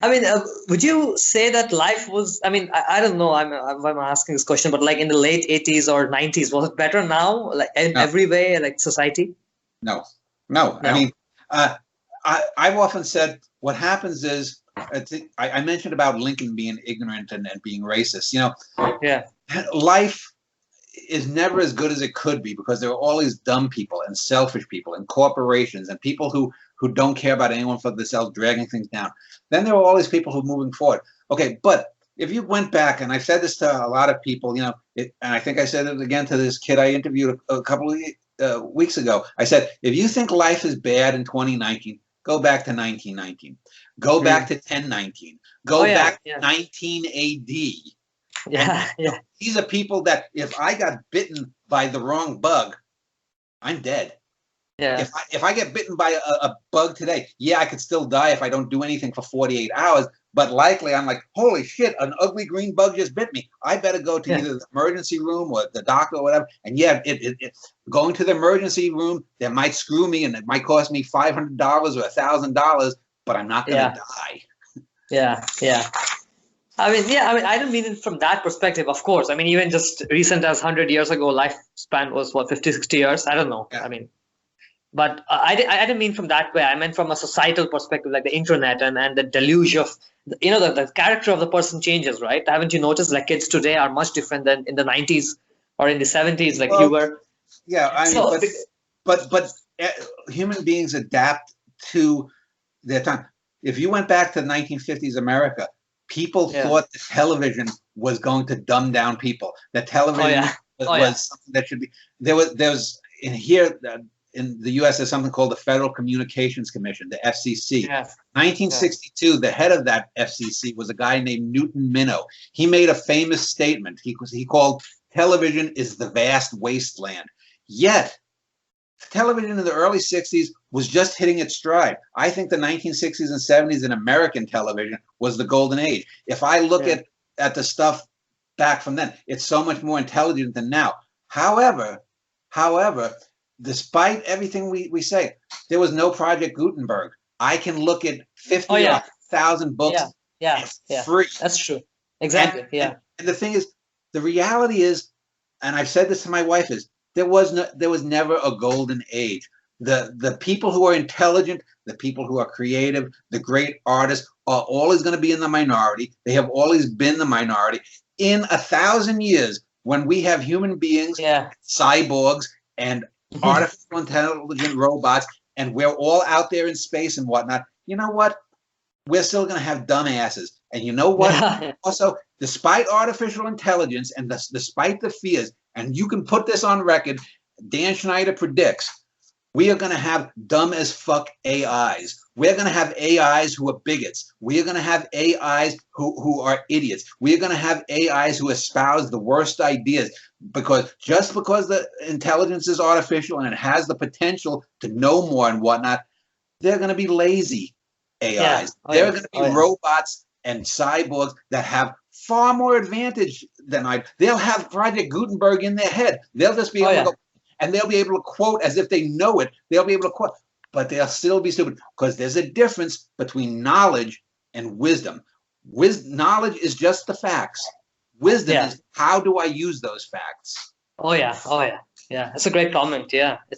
I mean, would you say that life was, I mean, I don't know, I'm asking this question, but like in the late 80s or 90s, was it better now, like in No, every way, like society? no, no. I No. mean, I've often said what happens is, I mentioned about Lincoln being ignorant and being racist. You know, Yeah. life is never as good as it could be because there are all these dumb people and selfish people and corporations and people who don't care about anyone for themselves, dragging things down. Then there are all these people who are moving forward. Okay, but if you went back, and I've said this to a lot of people, you know, and I think I said it again to this kid I interviewed a couple of weeks ago. I said, if you think life is bad in 2019, go back to 1919, go back Hmm. to 1019, Oh go yeah, back to yeah, 19 AD. And yeah, you know, yeah, these are people that if I got bitten by the wrong bug, I'm dead. yeah, If I get bitten by a bug today, yeah, I could still die if I don't do anything for 48 hours. But likely, I'm like, holy shit, an ugly green bug just bit me. I better go to yeah, either the emergency room or the doctor or whatever. And yeah, going to the emergency room, that might screw me and it might cost me $500 or $1,000, but I'm not going to yeah, die. yeah, yeah. I mean, yeah, I mean, I don't mean it from that perspective, of course. I mean, even just recent as 100 years ago, lifespan was what, 50, 60 years? I don't know. Yeah. I mean, but I didn't mean from that way. I meant from a societal perspective, like the internet and the deluge of, the character of the person changes, right? Haven't you noticed like kids today are much different than in the 90s or in the 70s, like you Well, were? yeah, I mean, So, but human beings adapt to their time. If you went back to 1950s America, people yeah. thought that television was going to dumb down people. That Oh, television yeah. Oh, yeah. was something that should be there was in here in the U.S. there's something called the Federal Communications Commission, the FCC. Yeah. Yeah. 1962, the head of that FCC was a guy named Newton Minow. He made a famous statement. He called television is the vast wasteland. Yet television in the early 60s was just hitting its stride. I think the 1960s and 70s in American television was the golden age. If I look Yeah. at the stuff back from then, it's so much more intelligent than now. However, however, despite everything we say, there was no Project Gutenberg. I can look at Oh, 50 or yeah. 1,000 books Yeah. Yeah. Yeah. free. That's true. And, Exactly. and Yeah. and the thing is, the reality is, and I've said this to my wife, is there was never a golden age. The people who are intelligent, the people who are creative, the great artists are always going to be in the minority. They have always been the minority. In 1,000 years, when we have human beings, Yeah. cyborgs, and artificial intelligent robots, and we're all out there in space and whatnot, you know what? We're still going to have dumbasses. And you know what? Yeah. Also, despite artificial intelligence and despite the fears, and you can put this on record, Dan Schneider predicts we are going to have dumb as fuck AIs. We're going to have AIs who are bigots. We are going to have AIs who are idiots. We are going to have AIs who espouse the worst ideas because just because the intelligence is artificial and it has the potential to know more and whatnot, they're going to be lazy Yeah. AIs. Oh, There are yeah. going to be Oh, yeah. robots and cyborgs that have far more advantage than I. They'll have Project Gutenberg in their head. They'll just be Oh, able to yeah. go, and they'll be able to quote as if they know it. They'll be able to quote, but they'll still be stupid because there's a difference between knowledge and wisdom. Knowledge is just the facts. Wisdom Yeah. is how do I use those facts? Oh, yeah. Oh, yeah. Yeah. That's a great comment. Yeah. It's